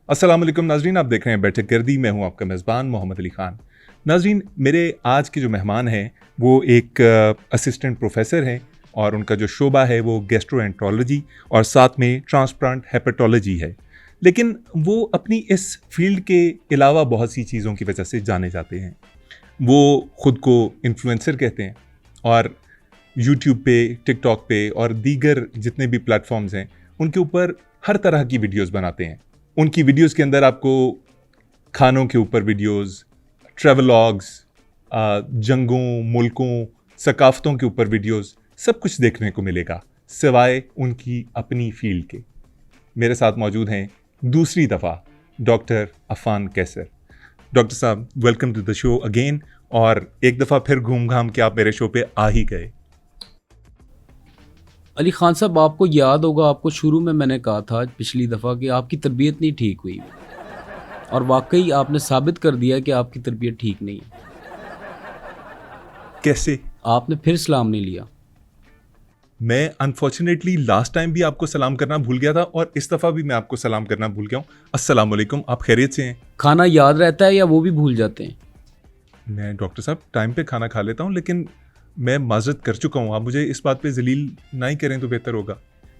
अस्सलाम वालेकुम नाजरीन, आप देख रहे हैं बैठक गर्दी। मैं हूं आपका मेज़बान मोहम्मद अली ख़ान। नाजरीन, मेरे आज के जो मेहमान हैं वो एक असिस्टेंट प्रोफेसर हैं और उनका जो शोबा है वो गैस्ट्रोएंट्रोलॉजी और साथ में ट्रांसप्लांट हेपेटोलॉजी है। लेकिन वो अपनी इस फील्ड के अलावा बहुत सी चीज़ों की वजह से जाने जाते हैं। वो ख़ुद को इन्फ्लुएंसर कहते हैं और यूट्यूब पे, टिकटॉक पे और दीगर जितने भी प्लेटफॉर्म्स हैं उनके ऊपर हर तरह की वीडियोस बनाते हैं। उनकी वीडियोस के अंदर आपको खानों के ऊपर वीडियोस, ट्रैवलॉग्स, जंगों, मुल्कों, सकाफ़तों के ऊपर वीडियोस, सब कुछ देखने को मिलेगा सिवाय उनकी अपनी फील्ड के। मेरे साथ मौजूद हैं दूसरी दफ़ा डॉक्टर अफ़ान कैसर। डॉक्टर साहब, welcome to the show again. और एक दफ़ा फिर घूम घाम के आप मेरे शो पे आ ही गए। अली ख़ान साहब, आपको याद होगा, आपको शुरू में मैंने कहा था पिछली दफ़ा कि आपकी तरबियत नहीं ठीक हुई, और वाकई आपने साबित कर दिया कि आपकी तरबियत ठीक नहीं है। कैसे? आपने फिर सलाम नहीं लिया। मैं अनफॉर्चुनेटली लास्ट टाइम भी आपको सलाम करना भूल गया था और इस दफ़ा भी मैं आपको सलाम करना भूल गया हूँ। अस्सलाम वालेकुम, आप खैरियत से हैं? खाना याद रहता है या वो भी भूल जाते हैं? मैं डॉक्टर साहब टाइम पे खाना खा लेता हूँ, लेकिन मैं माजरत कर चुका हूँ। आप मुझे इस बात पे जलील ना ही करें तो बेहतर होगा।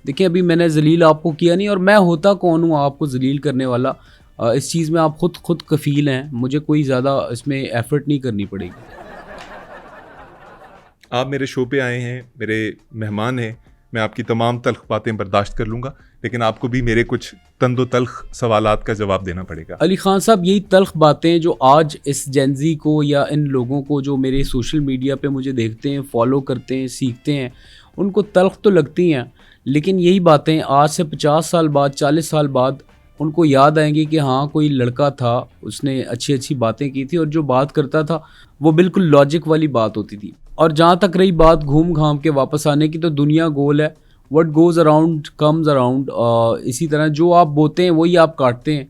देखिए, अभी मैंने जलील आपको किया नहीं, और मैं होता कौन हूँ आपको जलील करने वाला। इस चीज़ में आप खुद कफ़ील हैं, मुझे कोई ज़्यादा इसमें एफ़र्ट नहीं करनी पड़ेगी। आप मेरे शो पे आए हैं, मेरे मेहमान हैं, मैं आपकी तमाम तल्ख बातें बर्दाश्त कर लूँगा, लेकिन आपको भी मेरे कुछ तंदो तल्ख सवालात का जवाब देना पड़ेगा। अली ख़ान साहब, यही तल्ख बातें जो आज इस जेनज़ी को या इन लोगों को जो मेरे सोशल मीडिया पे मुझे देखते हैं, फॉलो करते हैं, सीखते हैं, उनको तल्ख तो लगती हैं, लेकिन यही बातें आज से 50 साल बाद, 40 साल बाद उनको याद आएंगी कि हाँ, कोई लड़का था, उसने अच्छी अच्छी बातें की थी और जो बात करता था वो बिल्कुल लॉजिक वाली बात होती थी। और जहाँ तक रही बात घूम घाम के वापस आने की, तो दुनिया गोल है, what goes around comes around. इसी तरह जो आप बोते हैं वही आप काटते हैं।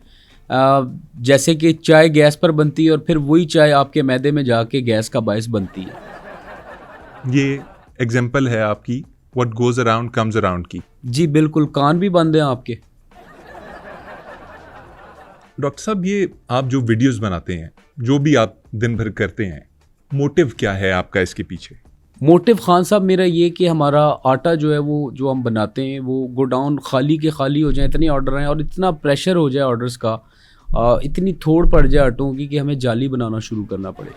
जैसे कि चाय गैस पर बनती है और फिर वही चाय आपके मैदे में जाके गैस का बायस बनती है। ये एग्जाम्पल है आपकी what goes around comes around की। जी बिल्कुल, कान भी बंद हैं आपके। डॉक्टर साहब, ये आप जो वीडियोस बनाते हैं, जो भी आप दिन भर करते हैं, मोटिव क्या है आपका इसके पीछे? मोटिव खान साहब मेरा ये कि हमारा आटा जो है वो जो हम बनाते हैं वो गोडाउन खाली के खाली हो जाए, इतने ऑर्डर हैं और इतना प्रेशर हो जाए ऑर्डर्स का, इतनी थोड़ पड़ जाए आटों की कि हमें जाली बनाना शुरू करना पड़े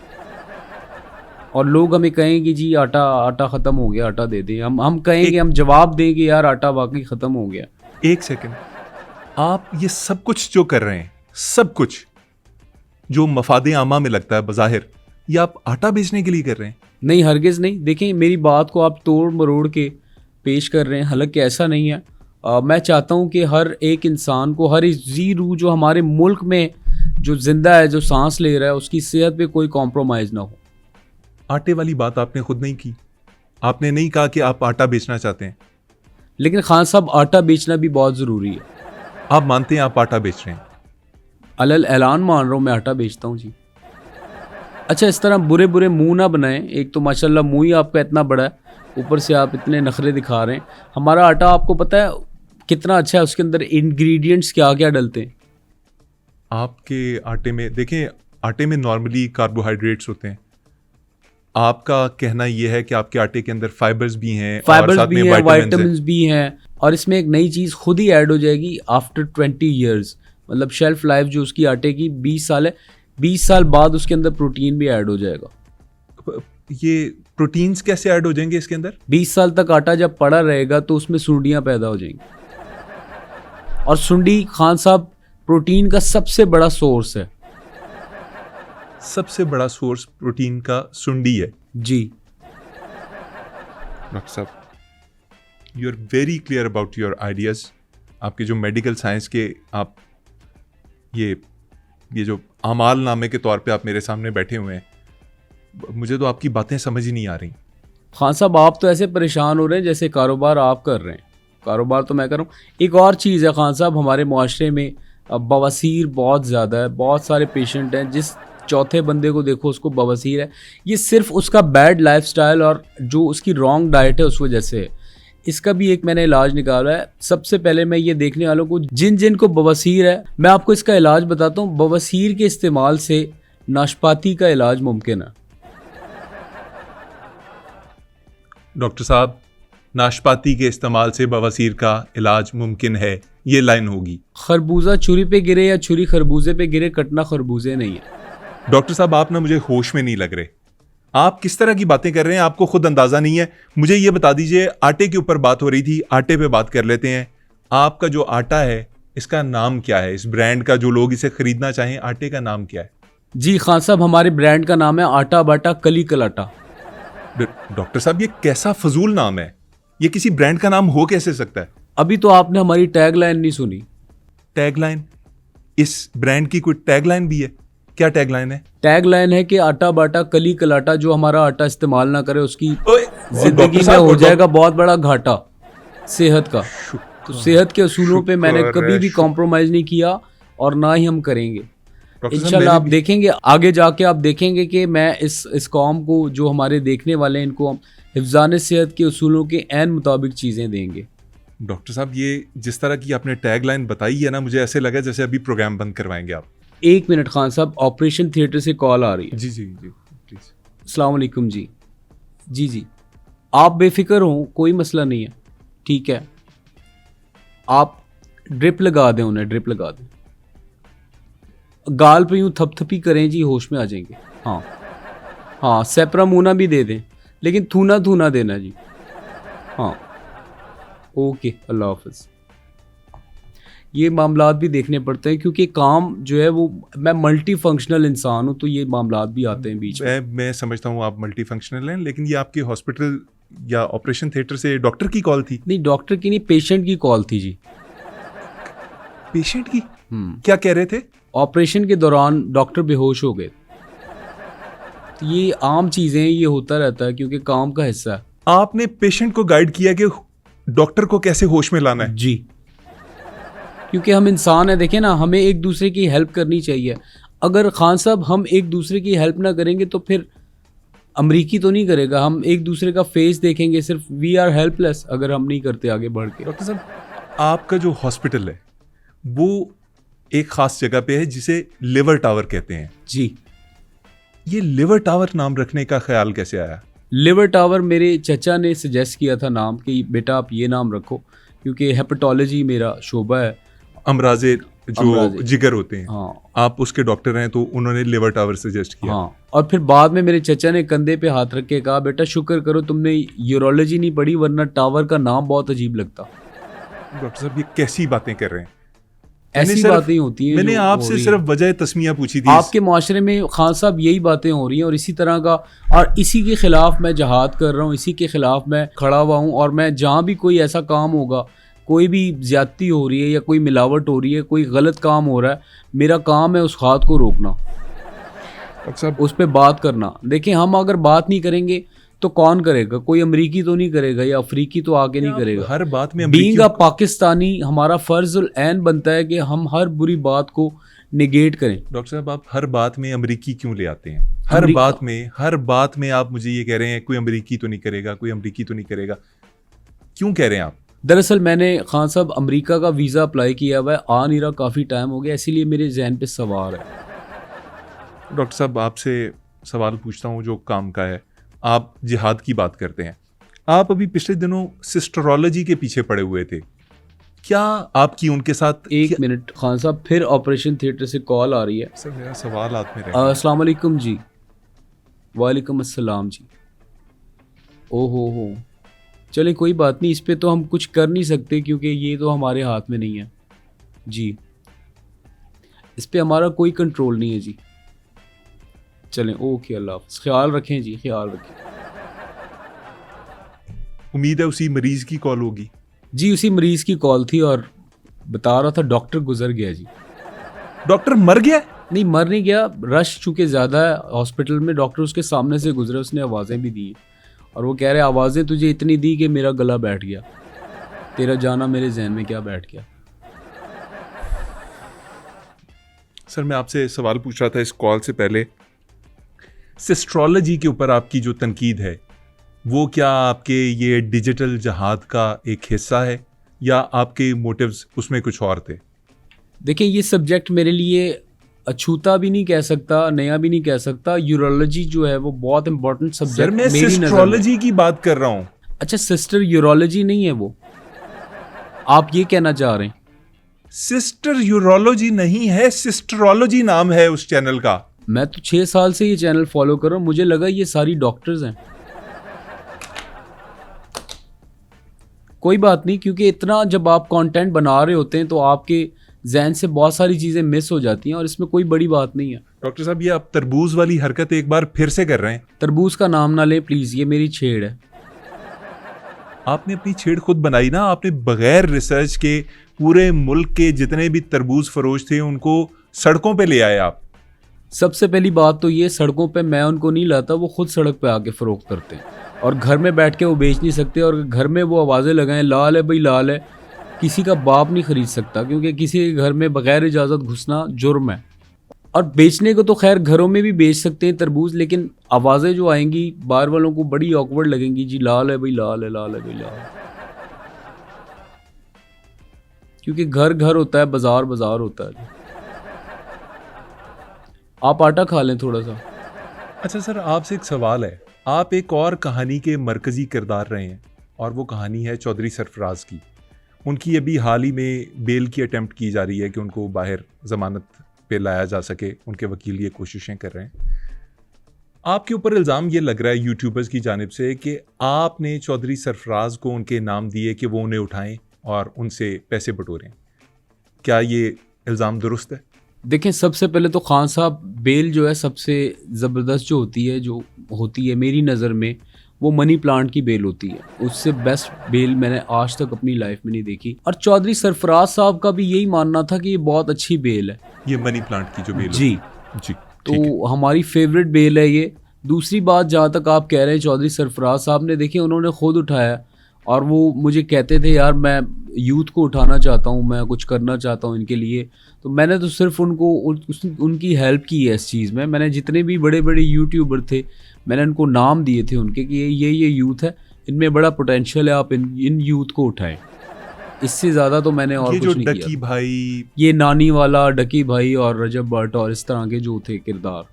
और लोग हमें कहें कि जी आटा ख़त्म हो गया, आटा दे दें। हम कहें कि हम जवाब दें कि यार आटा वाकई ख़त्म हो गया। एक सेकंड, आप ये सब कुछ जो कर रहे हैं, सब कुछ जो मफादे आमा में लगता है बज़ाहिर, ये आप आटा बेचने के लिए कर रहे हैं? नहीं, हरगिज़ नहीं। देखें, मेरी बात को आप तोड़ मरोड़ के पेश कर रहे हैं, हालांकि ऐसा नहीं है। मैं चाहता हूं कि हर एक इंसान को, हर इस जी रूह जो हमारे मुल्क में जो जिंदा है, जो सांस ले रहा है, उसकी सेहत पे कोई कॉम्प्रोमाइज़ ना हो। आटे वाली बात आपने खुद नहीं की। आपने नहीं कहा कि आप आटा बेचना चाहते हैं। लेकिन खान साहब, आटा बेचना भी बहुत ज़रूरी है। आप मानते हैं आप आटा बेच रहे हैं? अलल ऐलान मान रहा हूँ, मैं आटा बेचता हूँ जी। अच्छा, इस तरह बुरे बुरे मुंह ना बनाएं। एक तो माशाल्लाह मुंह ही आपका इतना बड़ा है, ऊपर से आप इतने नखरे दिखा रहे हैं। हमारा आटा आपको पता है कितना अच्छा है, उसके अंदर इंग्रेडिएंट्स क्या क्या डलते हैं? आपके आटे में देखें, आटे में नॉर्मली कार्बोहाइड्रेट्स होते हैं। आपका कहना यह है कि आपके आटे के अंदर फाइबर्स भी हैं, फाइबर्स भी हैं, वाइटामिन्स भी हैं, और इसमें एक नई चीज़ खुद ही ऐड हो जाएगी आफ्टर 20 ईयर्स। मतलब शेल्फ लाइफ जो उसकी आटे की 20 साल है, 20 साल बाद उसके अंदर प्रोटीन भी ऐड हो जाएगा। ये प्रोटीन्स कैसे ऐड हो जाएंगे इसके अंदर? 20 साल तक आटा जब पड़ा रहेगा तो उसमें सुंडियां पैदा हो जाएंगी, और सुंडी खान साहब प्रोटीन का सबसे बड़ा सोर्स है। सबसे बड़ा सोर्स प्रोटीन का सुंडी है जी। डॉक्टर साहब, you are very clear about your ideas. आपके जो मेडिकल साइंस के आप ये जो आमाल नामे के तौर पे आप मेरे सामने बैठे हुए हैं, मुझे तो आपकी बातें समझ ही नहीं आ रही। खान साहब, आप तो ऐसे परेशान हो रहे हैं जैसे कारोबार आप कर रहे हैं। कारोबार तो मैं कर रहा हूँ। एक और चीज़ है खान साहब, हमारे मुआशरे में बवासीर बहुत ज़्यादा है, बहुत सारे पेशेंट हैं, जिस चौथे बंदे को देखो उसको बवासीर है। ये सिर्फ उसका बैड लाइफस्टाइल और जो उसकी रॉन्ग डाइट है उस वजह से है। इसका भी एक मैंने इलाज निकाला है। सबसे पहले मैं ये देखने वालों को जिन जिन को बवासीर है, मैं आपको इसका इलाज बताता हूँ। बवासीर के इस्तेमाल से नाशपाती का इलाज मुमकिन है। डॉक्टर साहब, नाशपाती के इस्तेमाल से बवासीर का इलाज मुमकिन है, ये लाइन होगी। खरबूजा छुरी पे गिरे या छुरी खरबूजे पे गिरे, कटना खरबूजे नहीं है। डॉक्टर साहब, आप ना मुझे होश में नहीं लग रहे। आप किस तरह की बातें कर रहे हैं, आपको खुद अंदाजा नहीं है। मुझे ये बता दीजिए, आटे के ऊपर बात हो रही थी, आटे पे बात कर लेते हैं। आपका जो आटा है, इसका नाम क्या है? इस ब्रांड का, जो लोग इसे खरीदना चाहें, आटे का नाम क्या है? जी खान साहब, हमारे ब्रांड का नाम है आटा बाटा कली कलाटा। डॉक्टर साहब, ये कैसा फजूल नाम है? ये किसी ब्रांड का नाम हो कैसे सकता है? अभी तो आपने हमारी टैगलाइन नहीं सुनी। टैगलाइन? इस ब्रांड की कोई टैगलाइन भी है? क्या टैगलाइन है? टैगलाइन है कि आटा बाटा कली कलाटा, जो हमारा आटा इस्तेमाल ना करे उसकी जिंदगी डॉक्टर में साहब, हो जाएगा बहुत बड़ा घाटा सेहत का। तो सेहत के असूलों पे मैंने कभी भी कॉम्प्रोमाइज नहीं किया और ना ही हम करेंगे। डॉक्टर साहब, इंशाल्लाह आप मैंने देखेंगे, आगे जाके आप देखेंगे कि मैं इस कौम को, जो हमारे देखने वाले हैं, इनको हम हिफ्ज़ान सेहत के असूलों के ऐन मुताबिक चीज़ें देंगे। डॉक्टर साहब, ये जिस तरह की आपने टैगलाइन बताई है ना, मुझे ऐसे लगा जैसे अभी प्रोग्राम बंद करवाएंगे आप। एक मिनट खान साहब, ऑपरेशन थिएटर से कॉल आ रही है। जी जी जी, प्लीज। अस्सलाम वालेकुम जी। जी जी, आप बेफिक्र हों, कोई मसला नहीं है, ठीक है। आप ड्रिप लगा दें, उन्हें ड्रिप लगा दें। गाल पे यूँ थपथपी करें जी, होश में आ जाएंगे। हाँ हाँ, सेपरामूना भी दे दें, लेकिन थूना थूना देना जी। हाँ, ओके, अल्लाह हाफ़िज़। ये मामलात भी देखने पड़ते हैं, क्योंकि काम जो है वो, मैं मल्टी फंक्शनल इंसान हूँ, तो ये मामलात भी आते हैं बीच में। मैं समझता हूँ आप मल्टी फंक्शनल हैं, लेकिन ये आपके हॉस्पिटल या ऑपरेशन थिएटर से डॉक्टर की कॉल थी? नहीं, डॉक्टर की नहीं, पेशेंट की कॉल थी जी। पेशेंट की? क्या कह रहे थे? ऑपरेशन के दौरान डॉक्टर बेहोश हो गए। तो ये आम चीज़ें, ये होता रहता है क्योंकि काम का हिस्सा है। आपने पेशेंट को गाइड किया कि डॉक्टर को कैसे होश में लाना है? जी, क्योंकि हम इंसान हैं, देखें ना, हमें एक दूसरे की हेल्प करनी चाहिए। अगर खान साहब हम एक दूसरे की हेल्प ना करेंगे तो फिर अमरीकी तो नहीं करेगा। हम एक दूसरे का फेस देखेंगे सिर्फ, वी आर हेल्पलेस अगर हम नहीं करते आगे बढ़ के। डॉक्टर साहब, आपका जो हॉस्पिटल है वो एक खास जगह पे है जिसे लिवर टावर कहते हैं। जी, ये लिवर टावर नाम रखने का ख्याल कैसे आया? लिवर टावर मेरे चचा ने सजेस्ट किया था नाम, कि बेटा आप ये नाम रखो, क्योंकि हेपेटोलॉजी मेरा शोबा है। अमराजे जो जिगर होते हैं, हाँ, आप उसके डॉक्टर हैं, तो उन्होंने लिवर टावर सजेस्ट किया। हाँ, और फिर बाद में मेरे चचा ने कंधे पे हाथ रख के कहा, बेटा शुक्र करो तुमने यूरोलॉजी नहीं पढ़ी, वरना टावर का नाम बहुत अजीब लगता। डॉक्टर साहब, ये कैसी बातें कर रहे हैं? ऐसी बातें होती हैं। मैंने आपसे सिर्फ वजह तस्मिया पूछी थी। आपके माशरे में खान साहब यही बातें हो रही हैं, और इसी तरह का, और इसी के खिलाफ मैं जहाद कर रहा हूँ, इसी के खिलाफ मैं खड़ा हुआ हूँ। और मैं जहाँ भी कोई ऐसा काम होगा, कोई भी ज्यादती हो रही है या कोई मिलावट हो रही है, कोई गलत काम हो रहा है, मेरा काम है उस हाथ को रोकना, उस पर बात करना। देखिए, हम अगर बात नहीं करेंगे तो कौन करेगा? कोई अमरीकी तो नहीं करेगा, या अफ्रीकी तो आगे नहीं करेगा। हर बात में बीइंग अ पाकिस्तानी, हमारा फर्ज ऐन बनता है कि हम हर बुरी बात को निगेट करें। डॉक्टर साहब, आप हर बात में अमरीकी क्यों ले आते हैं? हर बात में आप मुझे ये कह रहे हैं कोई अमरीकी तो नहीं करेगा, कोई अमरीकी तो नहीं करेगा, क्यों कह रहे हैं आप? दरअसल मैंने खान साहब अमेरिका का वीज़ा अप्लाई किया हुआ है, आ नहीं रहा, काफ़ी टाइम हो गया, इसीलिए मेरे जहन पे सवाल है। डॉक्टर साहब, आपसे सवाल पूछता हूँ जो काम का है। आप जिहाद की बात करते हैं, आप अभी पिछले दिनों सिस्टरोलॉजी के पीछे पड़े हुए थे, क्या आपकी उनके साथ? एक मिनट खान साहब, फिर ऑपरेशन थिएटर से कॉल आ रही है। सर, मेरा सवाल हाथ में रहे। अस्सलाम वालेकुम जी। वालेकुम अस्सलाम जी। हो, चले कोई बात नहीं, इस पे तो हम कुछ कर नहीं सकते, क्योंकि ये तो हमारे हाथ में नहीं है जी, इस पे हमारा कोई कंट्रोल नहीं है जी। चलें, ओके, अल्लाह हाफ़िज़, ख्याल रखें जी, ख्याल रखें। उम्मीद है उसी मरीज की कॉल होगी। जी, उसी मरीज़ की कॉल थी, और बता रहा था डॉक्टर गुजर गया जी। डॉक्टर मर गया? नहीं, मर नहीं गया, रश चूँकि ज़्यादा है हॉस्पिटल में, डॉक्टर उसके सामने से गुजरे, उसने आवाज़ें भी दी, और वो कह रहे आवाज़ें तुझे इतनी दी कि मेरा गला बैठ गया, तेरा जाना मेरे जहन में क्या बैठ गया। सर, मैं आपसे सवाल पूछ रहा था इस कॉल से पहले, सिस्ट्रोलॉजी के ऊपर आपकी जो तनकीद है, वो क्या आपके ये डिजिटल जहाद का एक हिस्सा है या आपके मोटिव्स उसमें कुछ और थे? देखिए, ये सब्जेक्ट मेरे लिए अछूता भी नहीं कह सकता, नया भी नहीं कह सकता। यूरोलॉजी जो है वो बहुत इंपॉर्टेंट सर सब्जेक्ट मैं मेरी नज़र में। सिस्ट्रोलॉजी की बात कर रहा हूँ। अच्छा, सिस्टर यूरोलॉजी नहीं है वो, आप ये कहना चाह रहे हैं? सिस्टर यूरोलॉजी नहीं है, सिस्टरोलॉजी नाम है उस चैनल का। मैं तो 6 साल से ये चैनल फॉलो कर रहा हूँ, मुझे लगा ये सारी डॉक्टर्स हैं। कोई बात नहीं, क्योंकि इतना जब आप कंटेंट बना रहे होते हैं तो आपके जहन से बहुत सारी चीज़ें मिस हो जाती हैं और इसमें कोई बड़ी बात नहीं है। डॉक्टर साहब, ये आप तरबूज वाली हरकत एक बार फिर से कर रहे हैं। तरबूज का नाम ना लें प्लीज़, ये मेरी छेड़ है। आपने अपनी छेड़ खुद बनाई ना। आपने बगैर रिसर्च के पूरे मुल्क के जितने भी तरबूज फरोश थे उनको सड़कों पे ले आए आप। सबसे पहली बात तो ये, सड़कों पे मैं उनको नहीं लाता, वो खुद सड़क पे आके फ़रोख्त करते हैं और घर में बैठ के वो बेच नहीं सकते। और घर में वो आवाज़ें लगाएं लाल है भाई लाल है, किसी का बाप नहीं ख़रीद सकता, क्योंकि किसी के घर में बग़ैर इजाज़त घुसना जुर्म है। और बेचने को तो खैर घरों में भी बेच सकते हैं तरबूज, लेकिन आवाज़ें जो आएंगी बाहर वालों को बड़ी ऑकवर्ड लगेंगी, जी लाल है भाई लाल है, लाल है भाई लाल है। क्योंकि घर घर होता है, बाजार बाजार होता है। आप आटा खा लें थोड़ा सा। अच्छा सर, आपसे एक सवाल है। आप एक और कहानी के मरकजी किरदार रहे हैं और वो कहानी है चौधरी सरफराज की। उनकी अभी हाल ही में बेल की अटेम्प्ट की जा रही है कि उनको बाहर ज़मानत पे लाया जा सके। उनके वकील ये कोशिशें कर रहे हैं। आपके ऊपर इल्ज़ाम ये लग रहा है यूट्यूबर्स की जानिब से कि आपने चौधरी सरफराज को उनके नाम दिए कि वो उन्हें उठाएं और उनसे पैसे बटोरें। क्या ये इल्ज़ाम दुरुस्त है? देखें, सबसे पहले तो खान साहब, बेल जो है सबसे ज़बरदस्त जो होती है मेरी नज़र में, वो मनी प्लांट की बेल होती है। उससे बेस्ट बेल मैंने आज तक अपनी लाइफ में नहीं देखी। और चौधरी सरफराज साहब का भी यही मानना था कि ये बहुत अच्छी बेल है। ये मनी प्लांट की जो बेल जी जी, तो हमारी फेवरेट बेल है ये। दूसरी बात, जहाँ तक आप कह रहे हैं चौधरी सरफराज साहब ने, देखिए उन्होंने खुद उठाया और वो मुझे कहते थे यार मैं यूथ को उठाना चाहता हूँ, मैं कुछ करना चाहता हूँ इनके लिए। तो मैंने तो सिर्फ उनकी हेल्प की है इस चीज़ में। मैंने जितने भी बड़े बड़े यूट्यूबर थे मैंने उनको नाम दिए थे उनके कि ये यूथ है, इनमें बड़ा पोटेंशियल है, आप इन यूथ को उठाएं। इससे ज़्यादा तो मैंने और कुछ नहीं किया। डकी भाई, ये नानी वाला, डकी भाई और रजब भट्ट और इस तरह के जो थे किरदार।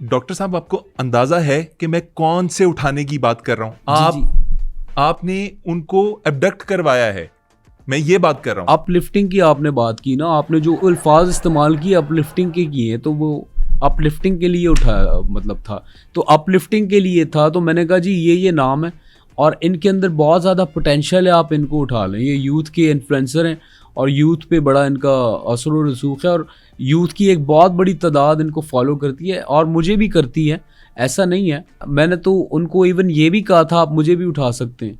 डॉक्टर साहब आपको अंदाजा है कि मैं कौन से उठाने की बात कर रहा हूँ? जी, आपने उनको एबडक्ट करवाया है, मैं ये बात कर रहा हूँ। अपलिफ्टिंग की आपने बात की ना, आपने जो अल्फाज इस्तेमाल किए अपलिफ्टिंग के किए, तो वो अपलिफ्टिंग के लिए उठाया मतलब था। तो अपलिफ्टिंग के लिए था तो मैंने कहा जी ये नाम है और इनके अंदर बहुत ज़्यादा पोटेंशियल है, आप इनको उठा लें। ये यूथ के इन्फ्लुएंसर हैं और यूथ पे बड़ा इनका असर व रसूख है और यूथ की एक बहुत बड़ी तादाद इनको फॉलो करती है और मुझे भी करती है, ऐसा नहीं है। मैंने तो उनको इवन ये भी कहा था आप मुझे भी उठा सकते हैं।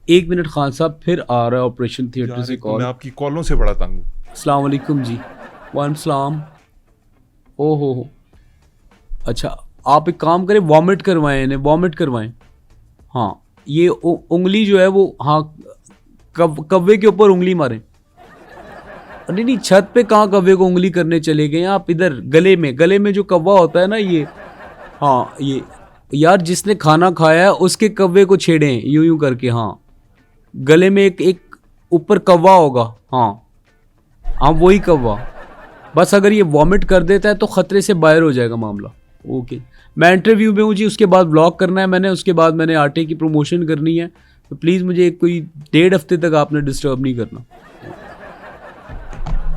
एक मिनट खान साहब, फिर आ रहा है ऑपरेशन थिएटर से कॉल। मैं आपकी कॉलों से बड़ा तंग हूँ। अस्सलाम वालेकुम जी। वालेकुम सलाम। ओहो हो, अच्छा आप एक काम करें, वॉमिट करवाएं इन्हें, वॉमिट करवाएं। हाँ, ये उंगली जो है वो, हाँ कव्वे के ऊपर उंगली मारें। नहीं नहीं, छत पे कहाँ कव्वे को उंगली करने चले गए आप, इधर गले में जो कव्वा होता है ना ये, हाँ ये यार जिसने खाना खाया है उसके कव्वे को छेड़ें यूं यूं करके। हाँ, गले में एक ऊपर कव्वा होगा, हाँ वही कव्वा। बस अगर ये वॉमिट कर देता है तो ख़तरे से बाहर हो जाएगा मामला। ओके, मैं इंटरव्यू में हूँ जी, उसके बाद व्लॉग करना है मैंने, उसके बाद मैंने आटे की प्रमोशन करनी है, तो प्लीज़ मुझे कोई 1.5 हफ्ते तक आपने डिस्टर्ब नहीं करना।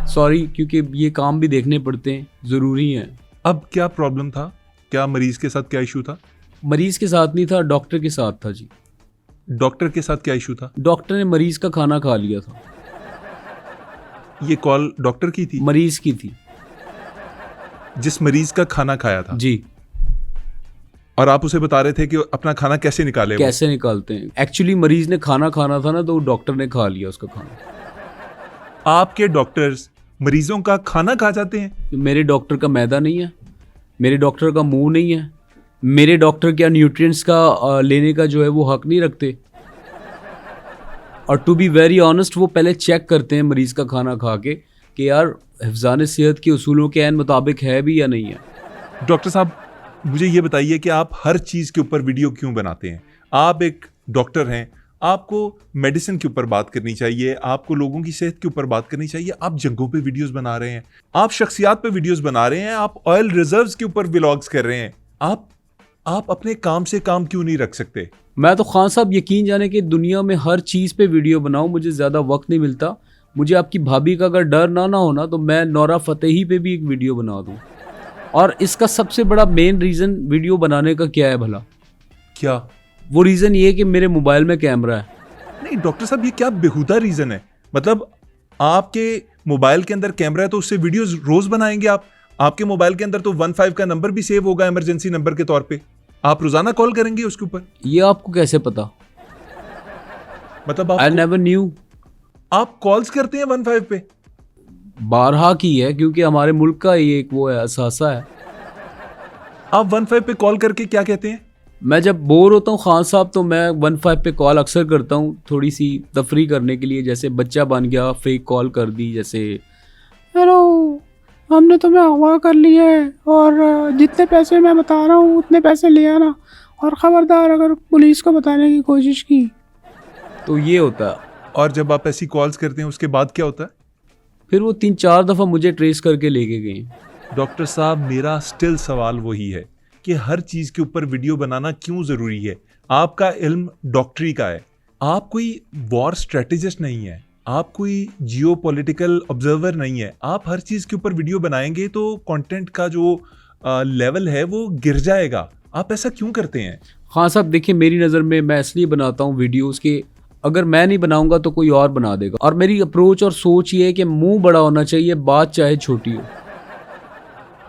सॉरी, क्योंकि ये काम भी देखने पड़ते हैं, ज़रूरी हैं। अब क्या प्रॉब्लम था? क्या मरीज़ के साथ क्या इशू था? मरीज़ के साथ नहीं था, डॉक्टर के साथ था जी। डॉक्टर के साथ क्या इशू था? डॉक्टर ने मरीज़ का खाना खा लिया था। ये कॉल डॉक्टर की थी? मरीज़ की थी। जिस मरीज़ का खाना खाया था जी। और आप उसे बता रहे थे कि अपना खाना कैसे निकाले? कैसे निकालते हैं? एक्चुअली मरीज़ ने खाना खाना था ना, तो डॉक्टर ने खा लिया उसका खाना। आपके डॉक्टर्स मरीजों का खाना खा जाते हैं? मेरे डॉक्टर का मैदा नहीं है, मेरे डॉक्टर का मुंह नहीं है, मेरे डॉक्टर क्या न्यूट्रिएंट्स का लेने का जो है वो हक नहीं रखते। और टू बी वेरी ऑनेस्ट, वो पहले चेक करते हैं मरीज़ का खाना खा के कि यार हिफ्ज़ान सेहत के उसूलों के ऐन मुताबिक है भी या नहीं है। डॉक्टर साहब, मुझे ये बताइए कि आप हर चीज़ के ऊपर वीडियो क्यों बनाते हैं? आप एक डॉक्टर हैं, आपको मेडिसिन के ऊपर बात करनी चाहिए, आपको लोगों की सेहत के ऊपर बात करनी चाहिए। आप जंगों पे वीडियोस बना रहे हैं, आप शख्सियात पे वीडियोस बना रहे हैं, आप ऑयल रिजर्व्स के ऊपर व्लॉग्स कर रहे हैं। आप अपने काम से काम क्यों नहीं रख सकते? मैं तो खान साहब यकीन जाने कि दुनिया में हर चीज़ पे वीडियो बनाऊं, मुझे ज़्यादा वक्त नहीं मिलता। मुझे आपकी भाभी का अगर डर ना होना तो मैं नौरा फतेही पे भी एक वीडियो बना दूं। और इसका सबसे बड़ा मेन रीज़न वीडियो बनाने का क्या है भला? क्या? वो रीज़न ये है कि मेरे मोबाइल में कैमरा है। नहीं डॉक्टर साहब, ये क्या बेहुदा रीजन है? मतलब आपके मोबाइल के अंदर कैमरा है तो उससे वीडियोस रोज बनाएंगे आप? आपके मोबाइल के अंदर तो 15 का नंबर भी सेव होगा इमरजेंसी नंबर के तौर पे। आप रोजाना कॉल करेंगे उसके ऊपर? ये आपको कैसे पता? मतलब आई नेवर न्यू। आप कॉल्स करते हैं 15 पे? बारहा की है, क्योंकि हमारे मुल्क का ये एक वो है, असासा है। आप 15 पे कॉल करके क्या कहते हैं? मैं जब बोर होता हूँ खान साहब तो मैं 15 पे कॉल अक्सर करता हूँ, थोड़ी सी तफरी करने के लिए। जैसे बच्चा बन गया, फेक कॉल कर दी, जैसे हेलो, हमने तुम्हें अगवा कर लिया है और जितने पैसे मैं बता रहा हूँ उतने पैसे ले आना, और ख़बरदार अगर पुलिस को बताने की कोशिश की। तो ये होता है। और जब आप ऐसी कॉल्स करते हैं उसके बाद क्या होता है? फिर वो 3-4 दफ़ा मुझे ट्रेस करके लेके गए। डॉक्टर साहब, मेरा स्टिल सवाल वही है कि हर चीज के ऊपर वीडियो बनाना क्यों जरूरी है? आपका इल्म डॉक्टरी का है, आप कोई वॉर स्ट्रेटेजिस्ट नहीं है, आप कोई जियो पॉलिटिकल ऑब्जर्वर नहीं है। आप हर चीज के ऊपर वीडियो बनाएंगे तो कंटेंट का जो लेवल है वो गिर जाएगा। आप ऐसा क्यों करते हैं? हाँ साहब, देखिए मेरी नज़र में मैं इसलिए बनाता हूँ वीडियोस के, अगर मैं नहीं बनाऊंगा तो कोई और बना देगा। और मेरी अप्रोच और सोच ये है कि मुंह बड़ा होना चाहिए, बात चाहे छोटी हो।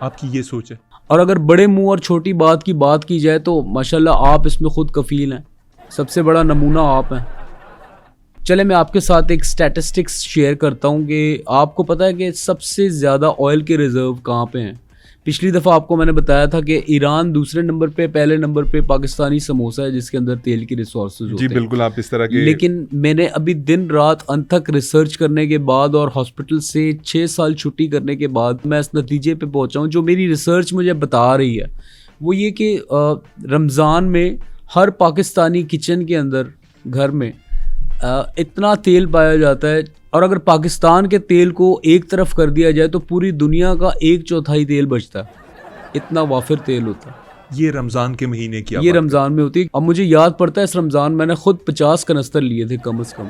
आपकी ये सोच है? और अगर बड़े मुंह और छोटी बात की जाए तो माशाल्लाह आप इसमें खुद कफील हैं, सबसे बड़ा नमूना आप हैं। चले मैं आपके साथ एक स्टैटिस्टिक्स शेयर करता हूँ कि आपको पता है कि सबसे ज़्यादा ऑयल के रिज़र्व कहाँ पे हैं? पिछली दफ़ा आपको मैंने बताया था कि ईरान दूसरे नंबर पे, पहले नंबर पे पाकिस्तानी समोसा है जिसके अंदर तेल की रिसोर्सेज होते जी बिल्कुल, आप इस तरह के। लेकिन मैंने अभी दिन रात अनथक रिसर्च करने के बाद और हॉस्पिटल से 6 साल छुट्टी करने के बाद मैं इस नतीजे पे पहुंचा हूं, जो मेरी रिसर्च मुझे बता रही है वो ये कि रमज़ान में हर पाकिस्तानी किचन के अंदर, घर में इतना तेल पाया जाता है, और अगर पाकिस्तान के तेल को एक तरफ कर दिया जाए तो पूरी दुनिया का 1/4 तेल बचता है। इतना वाफिर तेल होता है। ये रमज़ान के महीने की ये रमज़ान में होती है। अब मुझे याद पड़ता है इस रमज़ान मैंने खुद 50 कनस्तर लिए थे कम से कम।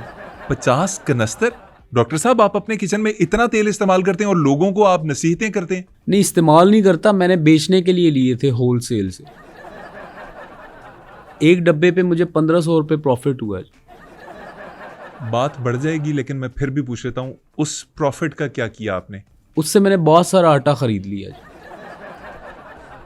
50 कनस्तर? डॉक्टर साहब, आप अपने किचन में इतना तेल इस्तेमाल करते हैं और लोगों को आप नसीहतें करते हैं? नहीं, इस्तेमाल नहीं करता, मैंने बेचने के लिए लिए थे होल सेल से। एक डब्बे पे मुझे 1500 रुपये प्रॉफिट हुआ है। बात बढ़ जाएगी लेकिन मैं फिर भी पूछ लेता हूँ, उस प्रॉफिट का क्या किया आपने? उससे मैंने बहुत सारा आटा खरीद लिया।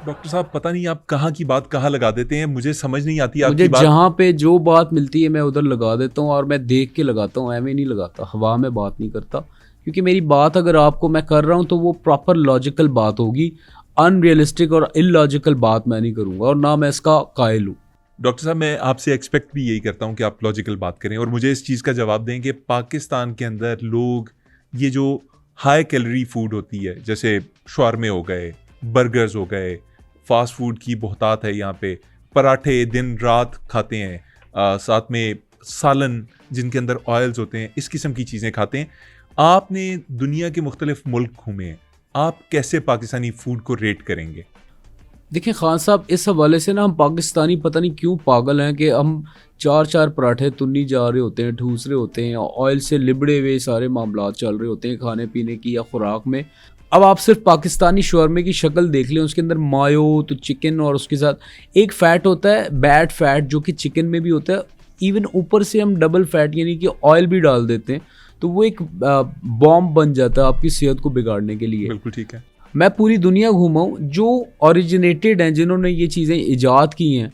डॉक्टर साहब, पता नहीं आप कहाँ की बात कहाँ लगा देते हैं, मुझे समझ नहीं आती मुझे आपकी बात। जहाँ पे जो बात मिलती है मैं उधर लगा देता हूँ, और मैं देख के लगाता हूँ, ऐਵੇਂ नहीं लगाता, हवा में बात नहीं करता। क्योंकि मेरी बात अगर आपको मैं कर रहा हूँ तो वो प्रॉपर लॉजिकल बात होगी, अनरियलिस्टिक और इलॉजिकल बात मैं नहीं करूँगा, और ना मैं इसका कायल हूँ। डॉक्टर साहब, मैं आपसे एक्सपेक्ट भी यही करता हूँ कि आप लॉजिकल बात करें और मुझे इस चीज़ का जवाब दें कि पाकिस्तान के अंदर लोग ये जो हाई कैलोरी फूड होती है, जैसे शवारमे हो गए, बर्गर्स हो गए, फास्ट फूड की बहुतात है यहाँ पे, पराठे दिन रात खाते हैं, साथ में सालन जिनके अंदर ऑयल्स होते हैं, इस किस्म की चीज़ें खाते हैं। आपने दुनिया के मुख्तलिफ मुल्क घूमे हैं, आप कैसे पाकिस्तानी फूड को रेट करेंगे? देखिए खान साहब, इस हवाले से ना हम पाकिस्तानी पता नहीं क्यों पागल हैं कि हम 4-4 पराठे तुन्नी जा रहे होते हैं, ठूस रहे होते हैं, ऑयल से लिबड़े हुए सारे मामला चल रहे होते हैं खाने पीने की या खुराक में। अब आप सिर्फ पाकिस्तानी शौरमे की शक्ल देख लें, उसके अंदर मायो तो चिकन और उसके साथ एक फ़ैट होता है, बैड फैट, जो कि चिकन में भी होता है। इवन ऊपर से हम डबल फैट यानी कि ऑयल भी डाल देते हैं, तो वो एक बॉम्ब बन जाता है आपकी सेहत को बिगाड़ने के लिए। बिल्कुल ठीक है। मैं पूरी दुनिया घूमा हूँ, जो ओरिजिनेटेड हैं, जिन्होंने ये चीज़ें ईजाद की हैं,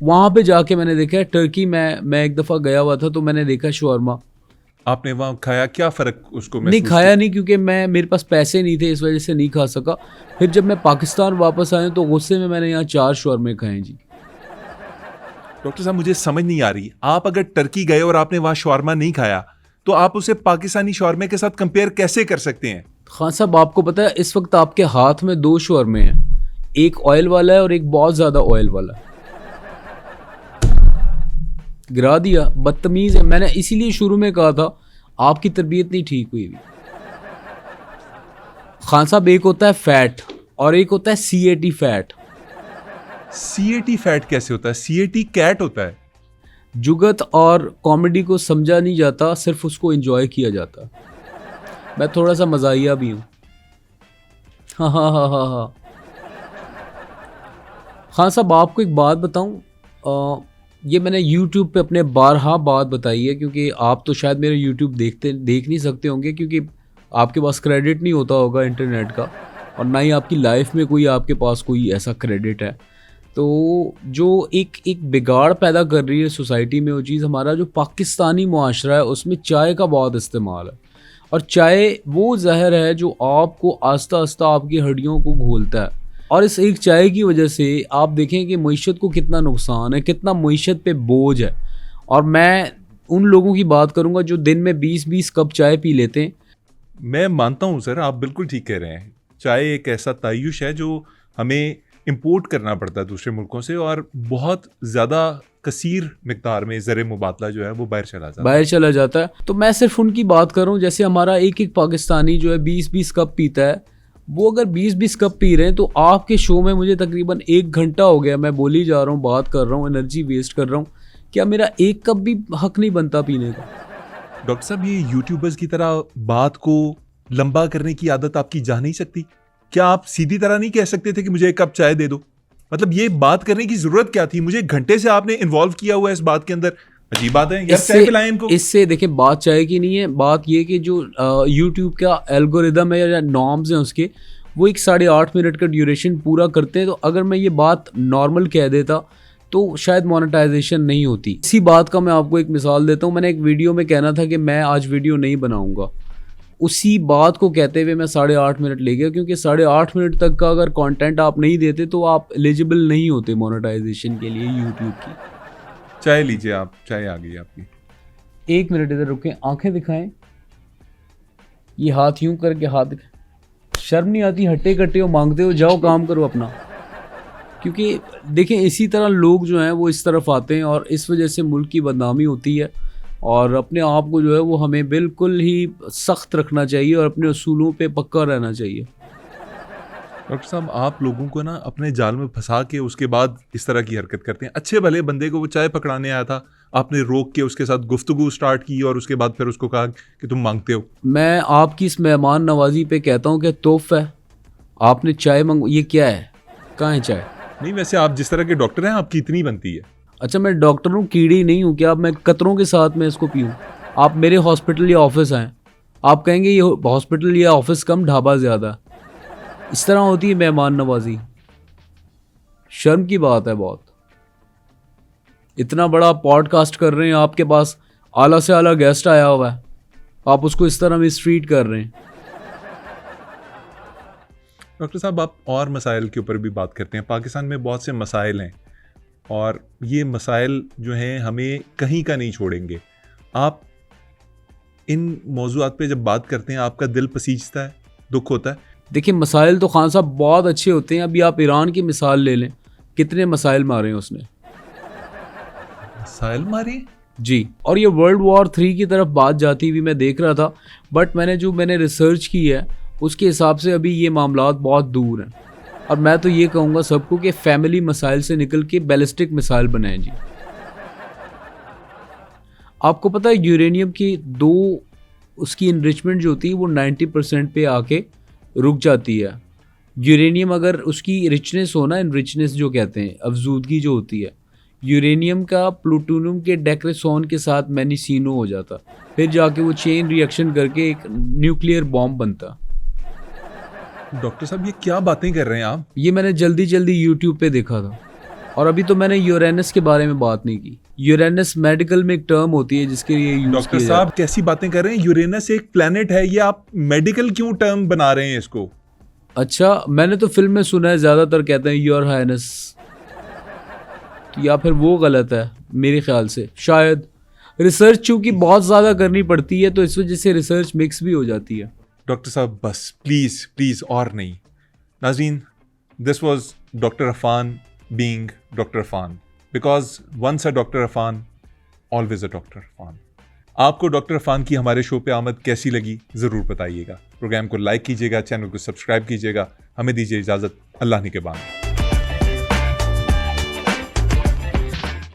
वहाँ पे जाके मैंने देखा है। टर्की मैं एक दफ़ा गया हुआ था तो मैंने देखा शौरमा। आपने वहाँ खाया, क्या फ़र्क उसको नहीं खाया नहीं, क्योंकि मेरे पास पैसे नहीं थे, इस वजह से नहीं खा सका। फिर जब मैं पाकिस्तान वापस आया तो गुस्से में मैंने यहाँ 4 शौरमे खाए जी। डॉक्टर साहब, मुझे समझ नहीं आ रही, आप अगर टर्की गए और आपने वहाँ शौरमा नहीं खाया तो आप उसे पाकिस्तानी शौरमे के साथ कंपेयर कैसे कर सकते हैं? खान साहब, आपको पता है इस वक्त आपके हाथ में 2 शौरमे हैं, एक ऑयल वाला है और एक बहुत ज़्यादा ऑयल वाला है। गिरा दिया, बदतमीज़ है। मैंने इसीलिए शुरू में कहा था आपकी तरबियत नहीं ठीक हुई। खान साहब, एक होता है फैट और एक होता है CAT फैट। CAT फैट कैसे होता है? CAT कैट होता है। जुगत और कॉमेडी को समझा नहीं जाता, सिर्फ उसको एंजॉय किया जाता। मैं थोड़ा सा मज़ाहिया भी हूँ। हाँ हाँ हाँ हाँ हाँ। खान साहब, आपको एक बात बताऊँ, ये मैंने YouTube पे अपने बारहा बात बताई है, क्योंकि आप तो शायद मेरे YouTube देख नहीं सकते होंगे, क्योंकि आपके पास क्रेडिट नहीं होता होगा इंटरनेट का, और ना ही आपकी लाइफ में कोई आपके पास कोई ऐसा क्रेडिट है। तो जो एक बिगाड़ पैदा कर रही है सोसाइटी में वो चीज़, हमारा जो पाकिस्तानी मुआशरा है उसमें चाय का बहुत इस्तेमाल है, और चाय वो जहर है जो आपको आस्ता आस्ता आपकी हड्डियों को घोलता है। और इस एक चाय की वजह से आप देखें कि मईशत को कितना नुकसान है, कितना मईशत पे बोझ है। और मैं उन लोगों की बात करूंगा जो दिन में 20-20 कप चाय पी लेते हैं। मैं मानता हूँ सर, आप बिल्कुल ठीक कह रहे हैं। चाय एक ऐसा तायुश है जो हमें इंपोर्ट करना पड़ता है दूसरे मुल्कों से, और बहुत ज़्यादा कसीर मिकदार में ज़र मुबादला जो है वो बाहर चला जाता है। तो मैं सिर्फ उनकी बात करूं, जैसे हमारा एक पाकिस्तानी जो है 20-20 कप पीता है, वो अगर 20-20 कप पी रहे हैं तो आपके शो में मुझे तकरीबन 1 घंटा हो गया, मैं बोली जा रहा हूँ, बात कर रहा हूँ, एनर्जी वेस्ट कर रहा हूँ। क्या मेरा 1 कप भी हक नहीं बनता पीने का? डॉक्टर साहब, ये यूट्यूबर्स की तरह बात को लंबा करने की आदत आपकी जा नहीं सकती? क्या आप सीधी तरह नहीं कह सकते थे कि मुझे 1 कप चाय दे दो? मतलब ये बात करने की जरूरत क्या थी? मुझे घंटे से आपने इन्वॉल्व किया हुआ है इस बात के अंदर। अजीब बात है यार, चाय पिलाएं इनको। इससे देखिए, बात चाय की नहीं है, बात ये कि जो यूट्यूब का एल्गोरिदम है या नॉर्म्स हैं उसके, वो 8.5 मिनट का ड्यूरेशन पूरा करते हैं। तो अगर मैं ये बात नॉर्मल कह देता तो शायद मोनेटाइजेशन नहीं होती। इसी बात का मैं आपको एक मिसाल देता हूँ। मैंने एक वीडियो में कहना था कि मैं आज वीडियो नहीं बनाऊँगा, उसी बात को कहते हुए मैं 8.5 मिनट ले गया, क्योंकि 8.5 मिनट तक का अगर कंटेंट आप नहीं देते तो आप एलिजिबल नहीं होते मोनेटाइजेशन के लिए यूट्यूब की। चाय लीजिए आप, चाय आ गई आपकी। 1 मिनट इधर रुकें, आंखें दिखाएं, ये हाथ यूं करके हाथ दिखाएं। शर्म नहीं आती? हट्टे कट्टे हो, मांगते हो, जाओ काम करो अपना। क्योंकि देखें, इसी तरह लोग जो हैं वो इस तरफ आते हैं और इस वजह से मुल्क की बदनामी होती है। और अपने आप को जो है वो हमें बिल्कुल ही सख्त रखना चाहिए और अपने उसूलों पे पक्का रहना चाहिए। डॉक्टर साहब, आप लोगों को ना अपने जाल में फंसा के उसके बाद इस तरह की हरकत करते हैं। अच्छे भले बंदे को वो चाय पकड़ाने आया था, आपने रोक के उसके साथ गुफ्तगू स्टार्ट की और उसके बाद फिर उसको कहा कि तुम मांगते हो। मैं आपकी इस मेहमान नवाजी पे कहता हूँ कि तोहफा है, आपने चाय ये क्या है? कहाँ है चाय? नहीं, वैसे आप जिस तरह के डॉक्टर हैं आपकी इतनी बनती है। अच्छा, मैं डॉक्टर हूँ, कीड़ी नहीं हूँ क्या? मैं कतरों के साथ मैं इसको पीऊँ? आप मेरे हॉस्पिटल या ऑफिस आएँ, आप कहेंगे ये हॉस्पिटल या ऑफिस कम, ढाबा ज़्यादा। इस तरह होती है मेहमान नवाजी। शर्म की बात है बहुत। इतना बड़ा पॉडकास्ट कर रहे हैं, आपके पास आला से आला गेस्ट आया हुआ है, आप उसको इस तरह मिसट्रीट कर रहे हैं। डॉक्टर साहब, आप और मसाइल के ऊपर भी बात करते हैं। पाकिस्तान में बहुत से मसाइल हैं और ये मसाइल जो हैं हमें कहीं का नहीं छोड़ेंगे। आप इन मौज़ूआत पे जब बात करते हैं आपका दिल पसीजता है, दुख होता है? देखिए, मसाइल तो खान साहब बहुत अच्छे होते हैं। अभी आप ईरान की मिसाल ले लें, कितने मसाइल मारे हैं उसने। मसाइल मारे जी। और ये वर्ल्ड वॉर 3 की तरफ बात जाती हुई मैं देख रहा था, बट मैंने रिसर्च की है उसके हिसाब से अभी ये मामलात बहुत दूर हैं। और मैं तो ये कहूँगा सबको कि फैमिली मसाइल से निकल के बैलिस्टिक मिसाइल बनाएं जी। आपको पता है यूरेनियम की उसकी इनरिचमेंट जो होती है वो 90% पे आके रुक जाती है। यूरेनियम अगर उसकी रिचनेस हो ना, इनरिचनेस जो कहते हैं, अफजूदगी जो होती है, यूरेनियम का प्लूटोनियम के डेक्रेसोन के साथ मैनिसिनो हो जाता, फिर जाके वो चेन रिएक्शन करके एक न्यूक्लियर बॉम्ब बनता। डॉक्टर साहब, ये क्या बातें कर रहे हैं आप? ये मैंने जल्दी यूट्यूब पे देखा था। और अभी तो मैंने यूरेनस के बारे में बात नहीं की। यूरेनस मेडिकल में एक टर्म होती है जिसके लिए यूज डॉक्टर साहब कैसी बातें कर रहे हैं? यूरेनस एक प्लेनेट है, ये आप मेडिकल क्यों टर्म बना रहे हैं इसको? अच्छा, मैंने तो फिल्म में सुना है ज़्यादातर कहते हैं योर हाइनेस, तो या फिर वो गलत है मेरे ख्याल से। शायद रिसर्च चूँकि बहुत ज़्यादा करनी पड़ती है तो इस वजह से रिसर्च मिक्स भी हो जाती है। डॉक्टर साहब बस प्लीज़ और नहीं। नाज़रीन, this was Dr. Affan being Dr. Affan, because once a Dr. Affan, always a Dr. Affan. आपको डॉक्टर अफान की हमारे शो पे आमद कैसी लगी ज़रूर बताइएगा। प्रोग्राम को लाइक कीजिएगा, चैनल को सब्सक्राइब कीजिएगा। हमें दीजिए इजाज़त। अल्लाह निगहबान।